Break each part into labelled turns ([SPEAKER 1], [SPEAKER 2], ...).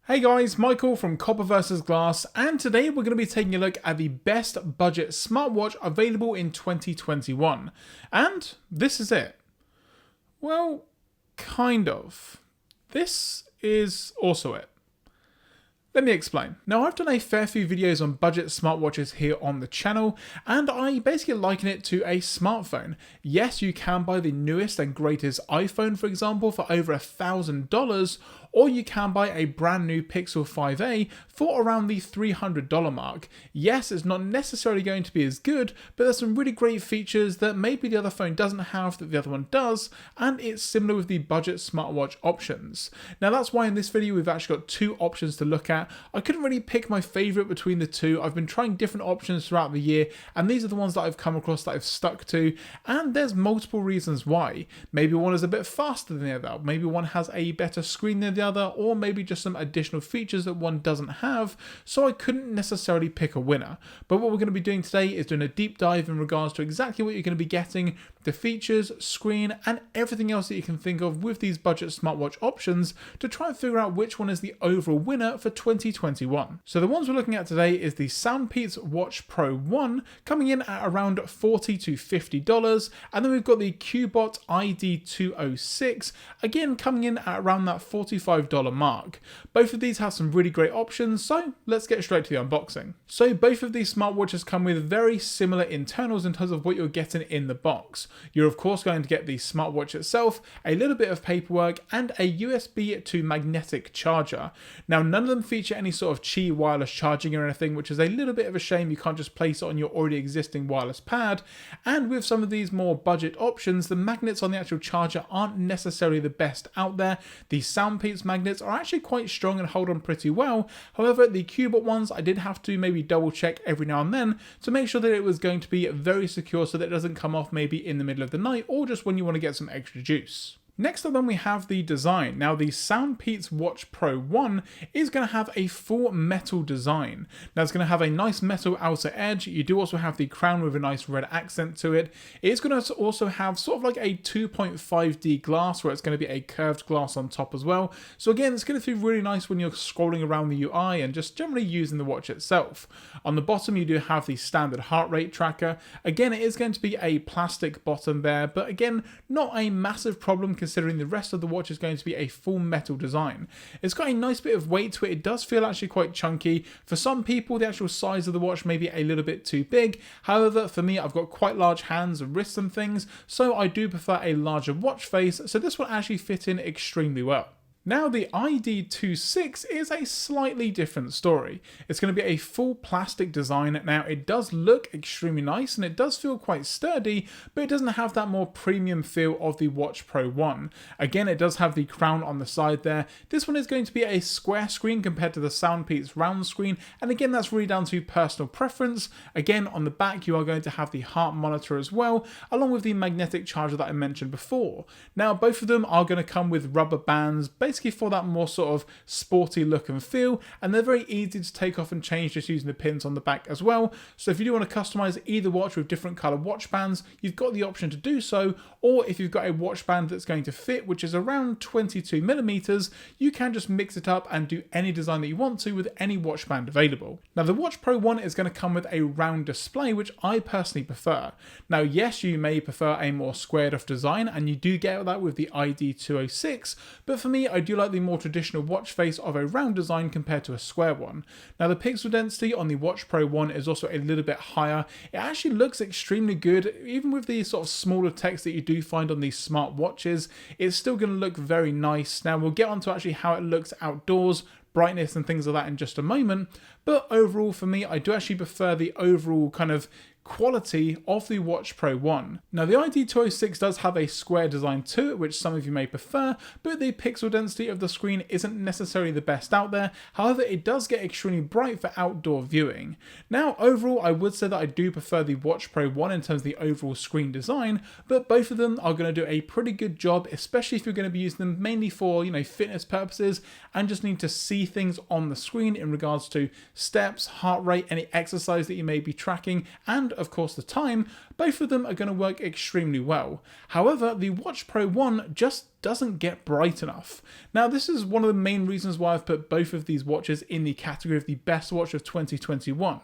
[SPEAKER 1] Hey guys, Michael from Copper vs Glass, and today we're going to be taking a look at the best budget smartwatch available in 2021. And this is it. Well, kind of. This is also it. Let me explain. Now, I've done a fair few videos on budget smartwatches here on the channel, and I basically liken it to a smartphone. Yes, you can buy the newest and greatest iPhone, for example, for over $1,000, or you can buy a brand new Pixel 5a for around the $300 mark. Yes, it's not necessarily going to be as good, but there's some really great features that maybe the other phone doesn't have that the other one does, and it's similar with the budget smartwatch options. Now, that's why in this video we've actually got two options to look at. I couldn't really pick my favorite between the two. I've been trying different options throughout the year, and these are the ones that I've come across that I've stuck to, and there's multiple reasons why. Maybe one is a bit faster than the other, maybe one has a better screen than the other, or maybe just some additional features that one doesn't have, so I couldn't necessarily pick a winner. But what we're going to be doing today is doing a deep dive in regards to exactly what you're going to be getting, the features, screen, and everything else that you can think of with these budget smartwatch options to try and figure out which one is the overall winner for 2021. So the ones we're looking at today is the Soundpeats Watch Pro 1, coming in at around $40 to $50, and then we've got the Qbot ID26, again coming in at around that $45 mark. Both of these have some really great options, so let's get straight to the unboxing. So both of these smartwatches come with very similar internals in terms of what you're getting in the box. You're of course going to get the smartwatch itself, a little bit of paperwork, and a USB to magnetic charger. Now, none of them feature any sort of Qi wireless charging or anything, which is a little bit of a shame. You can't just place it on your already existing wireless pad. And with some of these more budget options, the magnets on the actual charger aren't necessarily the best out there. The Soundpeats magnets are actually quite strong and hold on pretty well. However, the Qbot ones, I did have to maybe double check every now and then to make sure that it was going to be very secure so that it doesn't come off maybe in the middle of the night or just when you want to get some extra juice. Next up then we have the design. Now the Soundpeats Watch Pro 1 is going to have a full metal design. Now it's going to have a nice metal outer edge. You do also have the crown with a nice red accent to it. It's going to also have sort of like a 2.5D glass where it's going to be a curved glass on top as well. So again, it's going to feel really nice when you're scrolling around the UI and just generally using the watch itself. On the bottom you do have the standard heart rate tracker. Again, it is going to be a plastic bottom there, but again, not a massive problem considering the rest of the watch is going to be a full metal design. It's got a nice bit of weight to it. It does feel actually quite chunky. For some people, the actual size of the watch may be a little bit too big. However, for me, I've got quite large hands and wrists and things, so I do prefer a larger watch face, so this will actually fit in extremely well. Now the ID26 is a slightly different story. It's going to be a full plastic design. Now it does look extremely nice and it does feel quite sturdy, but it doesn't have that more premium feel of the Watch Pro 1. Again, it does have the crown on the side there. This one is going to be a square screen compared to the Soundpeats round screen, and again that's really down to personal preference. Again, on the back you are going to have the heart monitor as well, along with the magnetic charger that I mentioned before. Now both of them are going to come with rubber bands, basically for that more sort of sporty look and feel, and they're very easy to take off and change just using the pins on the back as well. So if you do want to customize either watch with different color watch bands, you've got the option to do so, or if you've got a watch band that's going to fit, which is around 22 millimeters, you can just mix it up and do any design that you want to with any watch band available. Now the Watch Pro 1 is going to come with a round display, which I personally prefer. Now yes, you may prefer a more squared off design, and you do get that with the ID206, but for me, I do like the more traditional watch face of a round design compared to a square one. Now the pixel density on the Watch Pro 1 is also a little bit higher. It actually looks extremely good, even with the sort of smaller text that you do find on these smart watches. It's still going to look very nice. Now we'll get on to actually how it looks outdoors, brightness and things like that in just a moment, but overall for me, I do actually prefer the overall kind of quality of the Watch Pro 1. Now the ID206 does have a square design to it, which some of you may prefer, but the pixel density of the screen isn't necessarily the best out there. However, it does get extremely bright for outdoor viewing. Now overall, I would say that I do prefer the Watch Pro 1 in terms of the overall screen design, but both of them are going to do a pretty good job, especially if you're going to be using them mainly for, fitness purposes and just need to see things on the screen in regards to steps, heart rate, any exercise that you may be tracking, and of course the time. Both of them are going to work extremely well. However, the Watch Pro 1 just just doesn't get bright enough. Now, this is one of the main reasons why I've put both of these watches in the category of the best watch of 2021.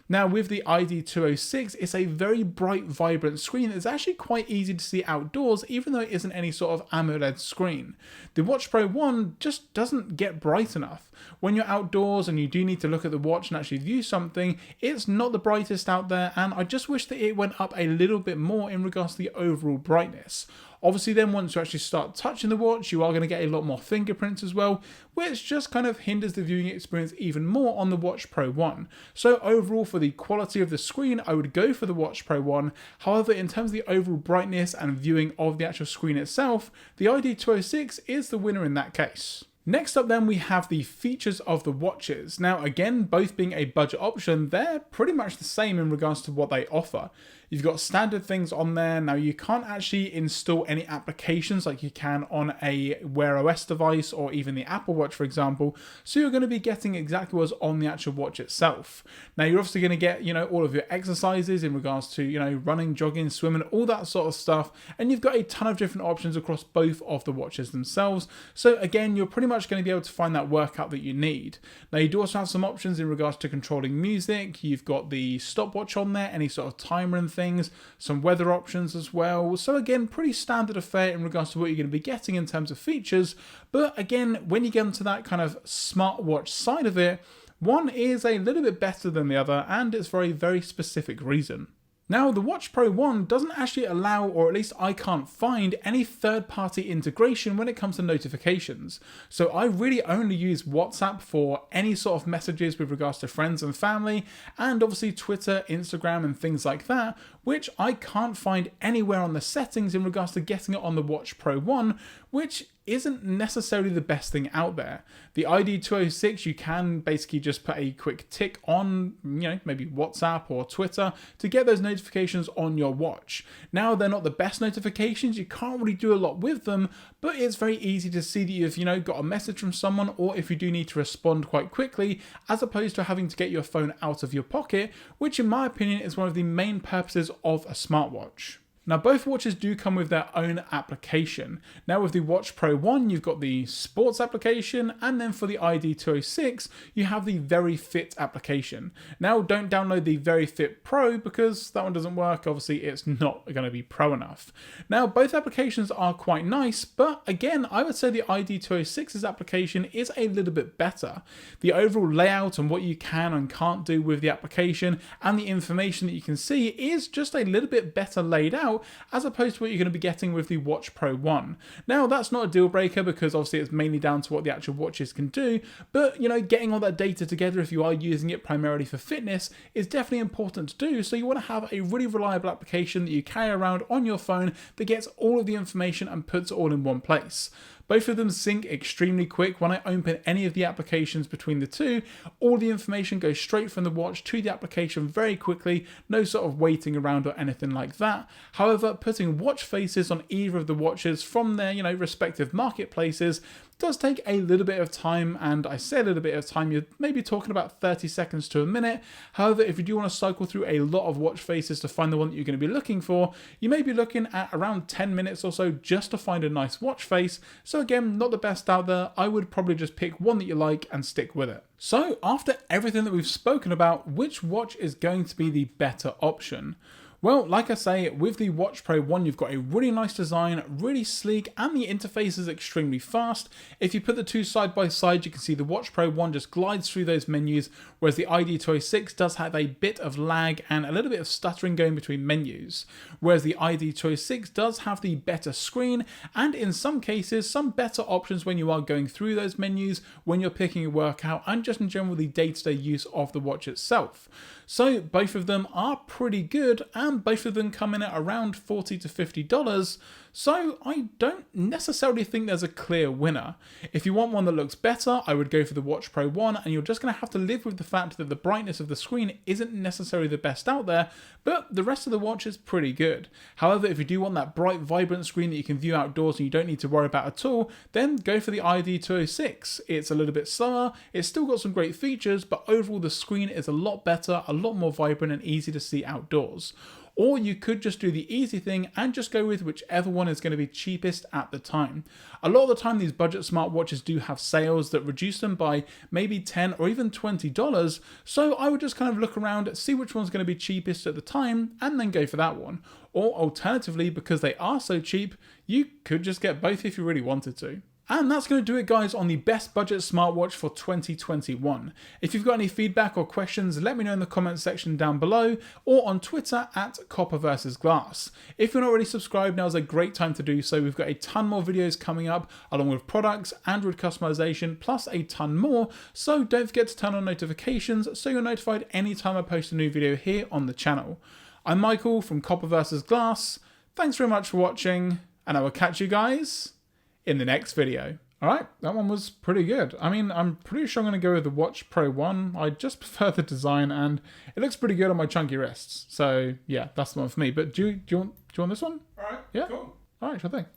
[SPEAKER 1] Now, with the ID26, it's a very bright, vibrant screen that's actually quite easy to see outdoors, even though it isn't any sort of AMOLED screen. The Watch Pro 1 just doesn't get bright enough. When you're outdoors and you do need to look at the watch and actually view something, it's not the brightest out there, and I just wish that it went up a little bit more in regards to the overall brightness. Obviously then once you actually start touching the watch, you are going to get a lot more fingerprints as well, which just kind of hinders the viewing experience even more on the Watch Pro 1. So overall, for the quality of the screen, I would go for the Watch Pro 1. However, in terms of the overall brightness and viewing of the actual screen itself, the ID206 is the winner in that case. Next up then we have the features of the watches. Now again, both being a budget option, they're pretty much the same in regards to what they offer. You've got standard things on there. Now you can't actually install any applications like you can on a Wear OS device or even the Apple Watch, for example. So you're going to be getting exactly what's on the actual watch itself. Now you're obviously going to get, all of your exercises in regards to, running, jogging, swimming, all that sort of stuff. And you've got a ton of different options across both of the watches themselves. So again, you're pretty much going to be able to find that workout that you need. Now you do also have some options in regards to controlling music. You've got the stopwatch on there, any sort of timer and things, some weather options as well. So again, pretty standard affair in regards to what you're going to be getting in terms of features. But again, when you get into that kind of smartwatch side of it, one is a little bit better than the other, and it's for a very specific reason. Now, the Watch Pro 1 doesn't actually allow, or at least I can't find, any third-party integration when it comes to notifications. So I really only use WhatsApp for any sort of messages with regards to friends and family, and obviously Twitter, Instagram, and things like that, which I can't find anywhere on the settings in regards to getting it on the Watch Pro 1, which isn't necessarily the best thing out there. The ID206, you can basically just put a quick tick on, maybe WhatsApp or Twitter to get those notifications on your watch. Now, they're not the best notifications, you can't really do a lot with them, but it's very easy to see that you've, got a message from someone, or if you do need to respond quite quickly, as opposed to having to get your phone out of your pocket, which in my opinion is one of the main purposes of a smartwatch. Now, both watches do come with their own application. Now, with the Watch Pro 1, you've got the Sports application, and then for the ID206, you have the Very Fit application. Now, don't download the Very Fit Pro because that one doesn't work. Obviously, it's not going to be pro enough. Now, both applications are quite nice, but again, I would say the ID206's application is a little bit better. The overall layout and what you can and can't do with the application and the information that you can see is just a little bit better laid out, as opposed to what you're going to be getting with the Watch Pro 1. Now, that's not a deal breaker because obviously it's mainly down to what the actual watches can do, but getting all that data together if you are using it primarily for fitness is definitely important to do. So you want to have a really reliable application that you carry around on your phone that gets all of the information and puts it all in one place. Both of them sync extremely quick. When I open any of the applications between the two, all the information goes straight from the watch to the application very quickly, no sort of waiting around or anything like that. However, putting watch faces on either of the watches from their, respective marketplaces does take a little bit of time, and I say a little bit of time, you're maybe talking about 30 seconds to a minute. However, if you do want to cycle through a lot of watch faces to find the one that you're going to be looking for, you may be looking at around 10 minutes or so just to find a nice watch face. So again, not the best out there. I would probably just pick one that you like and stick with it. So after everything that we've spoken about, which watch is going to be the better option? Well, like I say, with the Watch Pro 1, you've got a really nice design, really sleek, and the interface is extremely fast. If you put the two side by side, you can see the Watch Pro 1 just glides through those menus, whereas the ID206 does have a bit of lag and a little bit of stuttering going between menus. Whereas the ID206 does have the better screen, and in some cases, some better options when you are going through those menus, when you're picking a workout, and just in general the day-to-day use of the watch itself. So both of them are pretty good, and both of them come in at around $40 to $50. So I don't necessarily think there's a clear winner. If you want one that looks better, I would go for the Watch Pro 1, and you're just going to have to live with the fact that the brightness of the screen isn't necessarily the best out there, but the rest of the watch is pretty good. However, if you do want that bright, vibrant screen that you can view outdoors and you don't need to worry about at all, then go for the ID206. It's a little bit slower, it's still got some great features, but overall the screen is a lot better, a lot more vibrant and easy to see outdoors. or you could just do the easy thing and just go with whichever one is going to be cheapest at the time. A lot of the time these budget smartwatches do have sales that reduce them by maybe $10 or even $20, so I would just kind of look around, see which one's going to be cheapest at the time, and then go for that one. Or alternatively, because they are so cheap, you could just get both if you really wanted to. And that's going to do it, guys, on the best budget smartwatch for 2021. If you've got any feedback or questions, let me know in the comments section down below or on Twitter at Copper vs Glass. If you're not already subscribed, now is a great time to do so. We've got a ton more videos coming up along with products, Android customization, plus a ton more. So don't forget to turn on notifications so you're notified anytime I post a new video here on the channel. I'm Michael from Copper vs Glass. Thanks very much for watching, and I will catch you guys in the next video. Alright, that one was pretty good. I mean, I'm pretty sure I'm going to go with the Watch Pro 1. I just prefer the design and it looks pretty good on my chunky wrists. So yeah, that's the one for me. But do you want this one? Alright, yeah? Cool. Alright, sure thing.